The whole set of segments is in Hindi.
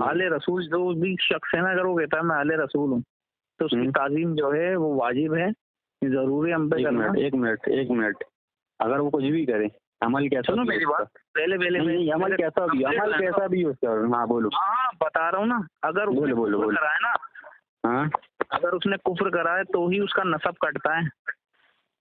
आले रसूल जो भी शख्स है ना, अगर वो कहता है मैं आले रसूल हूँ तो उसकी ताजीम जो है वो वाजिब है, जरूरी हम पे करना। एक मिनट अगर वो कुछ भी करे, अमल कैसा, सुनो मेरी बात पहले अमल कैसा भी उसका। हाँ बोलो। हाँ बता रहा हूँ ना, अगर उसने कुफ्र करा है ना, हाँ अगर उसने कुफ्र करा है तो ही उसका नसब कटता है,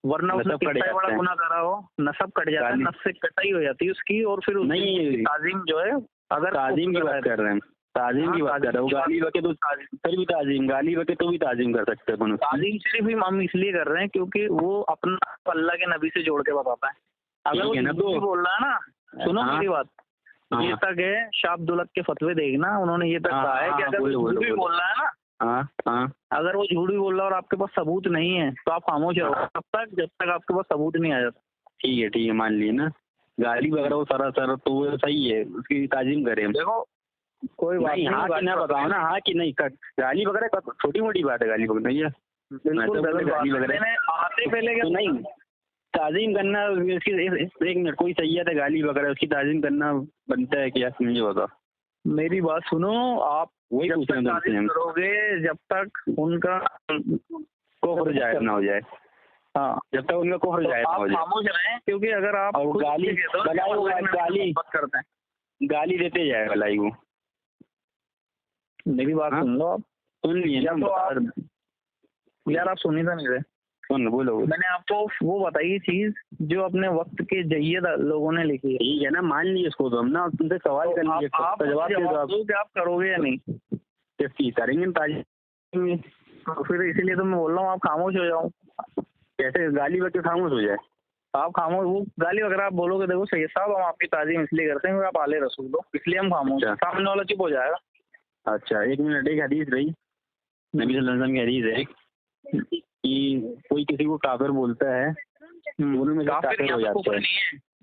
वरना उसने कितना बड़ा गुनाह करा हो नसब कट जाता है, नस से कटाई हो जाती है उसकी, और फिर नहीं ताजीम जो है, अगर ताजीम की बात कर रहे हैं, ताजीम की बात कर रहे हो, गाली बके तो फिर भी ताजीम, गाली बके तो भी ताजीम कर सकते हैं। ताजीम सिर्फ ही हम इसलिए कर रहे हैं क्योंकि वो अपना अल्लाह के नबी से जोड़ के बताता है। अगर वो झूठ बोल रहा है ना, सुनो मेरी बात, ये तक है शाह अब्दुल हक के फतवे देखना, उन्होंने ये तक कहा है कि अगर वो झूठ भी बोल रहा है ना, अगर वो झूठ भी बोल रहा है और आपके पास सबूत नहीं है तो आप खामोश रहो तब तक जब तक आपके पास सबूत नहीं आ जाता। ठीक है मान लिए ना, गाली वगैरह वो सरासर तो वो सही है, उसकी ताजीम करें। देखो कोई बात नहीं, हाँ कि ना बताओ ना, हाँ कि नहीं, गाली वगैरह छोटी मोटी बात है, गाली वगैरह नहीं है, बिल्कुल गाली वगैरह आते पहले तो नहीं ताजीम करना इसकी। एक मिनट, कोई सैयद है गाली वगैरह उसकी ताजीम करना बनता है क्या, मुझे बताओ। मेरी बात सुनो, आप वही जब तक तारीफ करोगे जब तक उनका कुफ्र जायज ना हो जाए, हाँ जब तक उनका कुफ्र जायज ना हो जाए खामोश रहें, क्योंकि अगर आप गाली देते जाए भलाई वो। मेरी बात सुन लो, आप सुन लिए ना तो यार आप सुनी था नहीं रहे, सुन बोलो। मैंने आपको वो बताई चीज जो अपने वक्त के जय्यद लोगों ने लिखी है, ठीक है ना, मान लिए इसको तो हम ना तुमसे सवाल कर लिए, जवाब दो आप करोगे या नहीं, करेंगे तो फिर इसीलिए तो मैं बोल रहा हूँ आप खामोश हो जाओ। कैसे गाली बके खामोश हो जाए? आप खामोश, वो गाली वगैरह आप बोलोगे, देखो सैयद साहब हम आपकी ताजीम इसलिए करते हैं आप आले रसूल हो, इसलिए हम खामोश, सामने वाला चुप हो जाएगा। अच्छा एक मिनट, एक हदीस रही नबी सल्लल्लाहु अलैहि वसल्लम की हदीस है कि कोई किसी को काफिर बोलता है, दोनों में काफिर हो जाते हैं।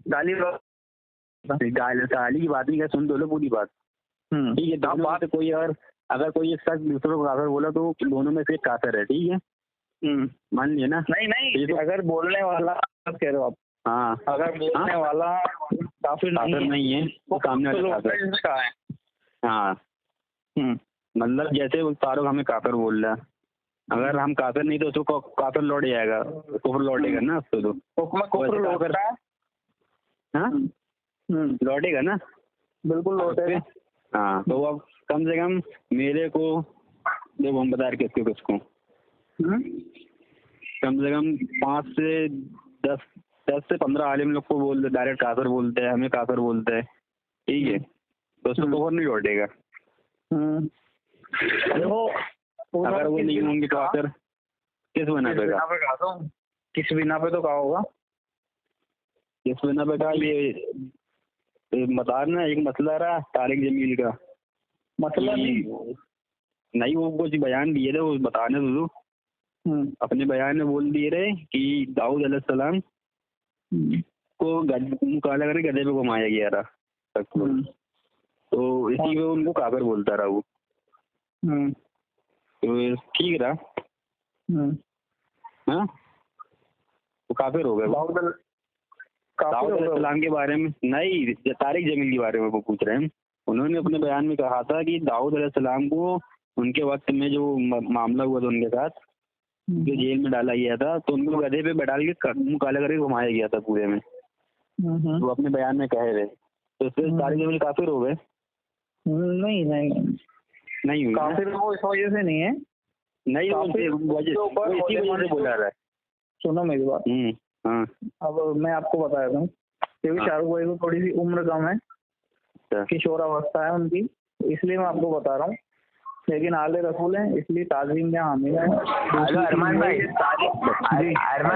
गाली की बात नहीं क्या, सुन दो लो पूरी बात, ठीक है। दोनों बात कोई अगर कोई शख्स दूसरों को काफिर बोला तो दोनों में से काफिर है, ठीक है, मान लिया ना। नहीं तो अगर बोलने वाला कह रहे हो आप, हाँ अगर बोलने वाला काफिर नहीं है वो सामने वाला काफिर है, हाँ मतलब जैसे वो फारूक हमें काफिर बोल रहा है, अगर हम काफिर नहीं तो उसको काफिर लौट जाएगा, कुफ्र लौटेगा ना उसको, तो कुफ्र लौटता है, हाँ लौटेगा ना, बिल्कुल लौटेगा। हाँ तो अब कम से कम मेरे को देखो, हम बता रहे किसको कम से कम 5 से 10 से 15 आलिम लोग को बोल डायरेक्ट काफिर बोलते हैं, हमें काफिर बोलते हैं, ठीक है, तो उसको कुफ्र नहीं लौटेगा। देखो अगर वो नहीं होंगे तो आखिर किस बिना पे कहा, किस बिना पे तो कहा होगा, किस बिना पे कहा, ये बता ना, एक मसला रहा तारिक जमील का, मसला नहीं वो कुछ बयान दिए थे, वो बताने तो अपने बयान में बोल दिए रहे कि दाऊद अलैहिस्सलाम को काला करके गधे पे घुमाया गया था, तो इसी में उनको काफिर बोलता रहा वो, तो ठीक रहा, हाँ वो काफिर हो गए। दाऊद अलैहिस्सलाम के बारे में नहीं, तारिक जमील के बारे में वो पूछ रहे हैं, उन्होंने अपने बयान में कहा था कि दाऊद अलैहिस्सलाम को उनके वक्त में जो मामला हुआ था उनके साथ, जो जेल में डाला गया था, तो उनको गधे पे बैठा के काला करके घुमाया गया था पूरे में, वो अपने बयान में कह रहे, तो इससे तारिक जमील काफिर हो गए? नहीं हुई काफिर वो इस वजह से नहीं है, नहीं इसी वजह से बोला रहा है। सुनो मेरी बात, हाँ अब मैं आपको बता देता हूँ, क्योंकि शाहरुख भाई को थोड़ी सी उम्र कम है, किशोरावस्था है उनकी, इसलिए मैं आपको बता रहा हूँ, लेकिन आले रसूल हैं इसलिए ताज़ीम में हामिल है। अरमान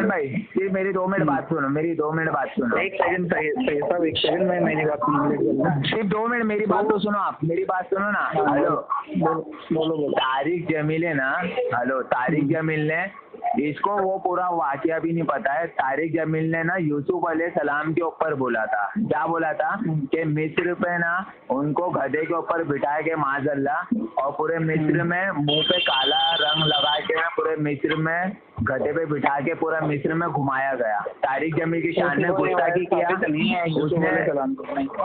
भाई ये मेरी 2 मिनट बात सुनो, मेरी 2 मिनट बात सुनो, एक सेकंड साहब, एक सेकंड, मैं मेरी बात सिर्फ 2 मिनट मेरी बात तो सुनो, आप मेरी बात सुनो ना। हेलो बोलो। तारिक जमील है ना, हेलो तारिक जमील ने, इसको वो पूरा वाकया भी नहीं पता है, तारिक जमील ने ना यूसुफ अलैहिस्सलाम के ऊपर बोला था, क्या बोला था कि मिस्र पे ना उनको गधे के ऊपर बिठा के माजल्ला, और पूरे मिस्र में मुंह पे काला रंग लगा के ना पूरे मिस्र में गधे पे बिठा के पूरा मिस्र में घुमाया गया। तारिक जमील की शान में गुस्ताखी किया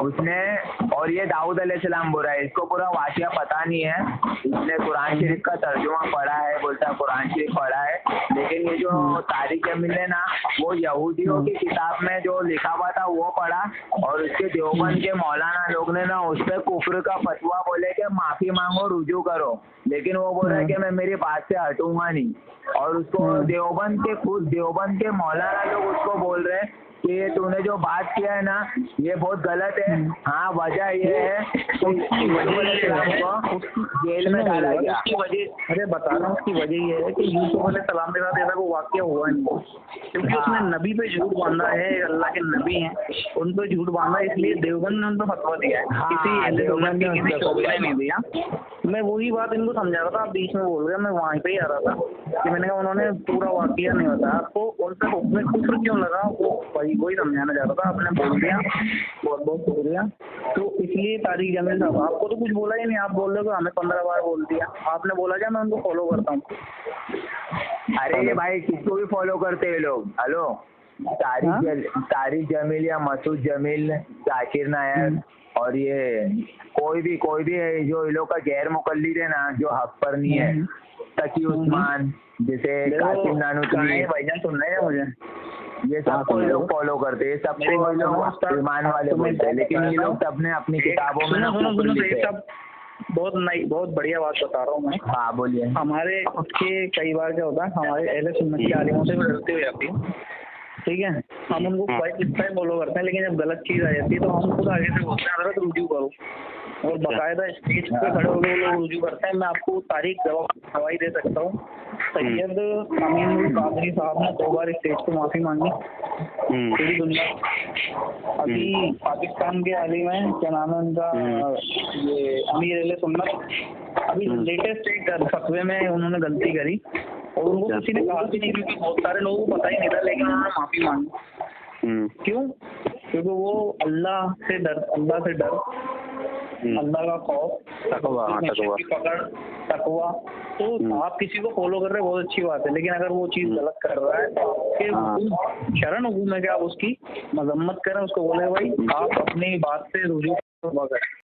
उसने और ये दाऊद अलैहिस्सलाम बोल रहा है, इसको पूरा वाक़या पता नहीं है। इसने कुरान शरीफ का तर्जुमा पढ़ा है, बोलता है कुरान शरीफ पढ़ा है, लेकिन ये जो तारिक जमील ने ना वो यहूदियों की किताब में जो लिखा हुआ था वो पढ़ा, और उसके देवबंद के मौलाना लोग ने ना उस पर कुफ्र का फतवा बोले कि माफ़ी मांगो, रुजू करो, लेकिन वो बोल रहा है कि मैं मेरी बात से हटूंगा नहीं। और उसको देवबंद के मौलाना लोग उसको बोल रहे हैं कि ये तूने जो बात किया है ना ये बहुत गलत है। हाँ, वजह ये है जेल में डाला गया। उसकी वजह अरे बता रहा हूँ, उसकी वजह ये है कि यूसुफ अलैहिस्सलाम के साथ ऐसा कोई वाक़या हुआ नहीं, क्योंकि उसने नबी पे झूठ बांधा है, अल्लाह के नबी हैं उन पे झूठ बांधा, इसलिए देवबंद ने उन पर फतवा दिया है। किसी शोबे ने नहीं दिया। मैं वही बात इनको समझा रहा था, आप बीच में बोल रहे, मैं वहीं पे ही आ रहा था कि मैंने कहा उन्होंने पूरा वाक़या नहीं बताया आपको, उनसे हुक्म कुफ्र क्यों लगा वही समझाना चाह रहा था, आपने बोल दिया, बहुत बहुत शुक्रिया। तो इसलिए तारिक जमील साहब आपको तो कुछ बोला ही नहीं, आप बोल रहे हो हमें 15 बार बोल दिया, आपने बोला क्या मैं उनको फॉलो करता हूँ। अरे ये भाई किसको भी फॉलो करते हैं लोग। हेलो, तारिक जमील या मसूद जमील, जाकिर नायक और ये कोई भी जो इन लोग का गैर मुकल्लिद है ना, जो हक पर नहीं है, तकी उस्मान जैसे कासिम नानूतवी, भाईजान सुन रहे हैं मुझे, ये सबको लोग फॉलो करते हैं, सबको लोग ईमान वाले बोलते हैं, लेकिन ये लोग सबने अपनी किताबों में बहुत बढ़िया बात बता रहा हूँ मैं। हाँ बोलिए। हमारे उसके कई बार क्या होता है, हमारे अहले सुन्नत के आलिमों से भी डरते हुए आती है, ठीक है, हम उनको क्वाइट फॉलो करते हैं, लेकिन जब गलत चीज़ आ जाती है तो हम खुद आगे से बोलते हैं अगर तो रुजू करो, और बाकायदा स्टेज पे खड़े होकर वो लोग रुजू करते हैं। मैं आपको तारीख गवाही दे सकता हूँ, सैयद अमीनुल कादरी साहब ने 2 बार स्टेज पे माफ़ी मांगी पूरी दुनिया। अभी पाकिस्तान के आलिम हैं, क्या नाम है उनका, ये अमीर अहले सुन्नत, अभी लेटेस्ट एक फतवे में उन्होंने गलती करी और उनको किसी ने कहा भी नहीं, क्योंकि बहुत सारे लोगों को पता ही नहीं था, लेकिन उन्होंने माफ़ी मांगी। क्यों? क्योंकि वो अल्लाह से डर, अल्लाह का खौफ, तकवा। तो आप किसी को फॉलो कर रहे हैं बहुत अच्छी बात है, लेकिन अगर वो चीज़ गलत कर रहा है तो आपके शरण हुकूम है कि आप उसकी मजम्मत करें, उसको बोले भाई आप अपनी बात से रुजू करें।